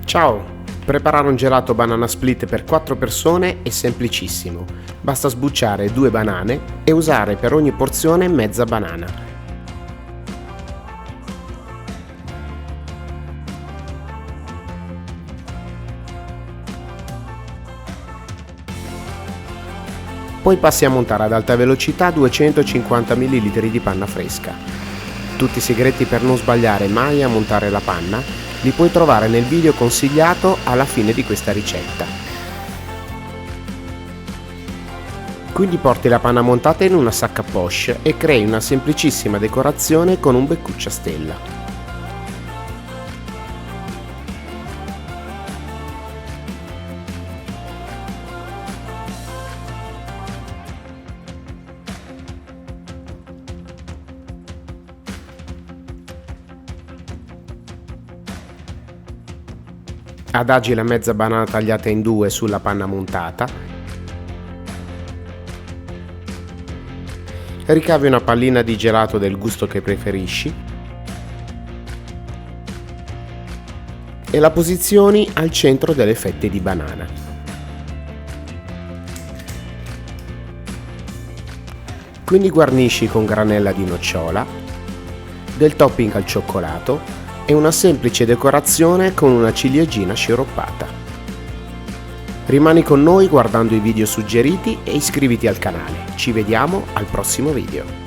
Ciao! Preparare un gelato banana split per 4 persone è semplicissimo. Basta sbucciare 2 banane e usare per ogni porzione mezza banana. Poi passi a montare ad alta velocità 250 ml di panna fresca. Tutti i segreti per non sbagliare mai a montare la panna li puoi trovare nel video consigliato alla fine di questa ricetta. Quindi porti la panna montata in una sacca poche e crei una semplicissima decorazione con un beccuccio a stella. Adagi la mezza banana tagliata in due sulla panna montata. Ricavi una pallina di gelato del gusto che preferisci e la posizioni al centro delle fette di banana. Quindi guarnisci con granella di nocciola, del topping al cioccolato e una semplice decorazione con una ciliegina sciroppata. Rimani con noi guardando i video suggeriti e iscriviti al canale. Ci vediamo al prossimo video.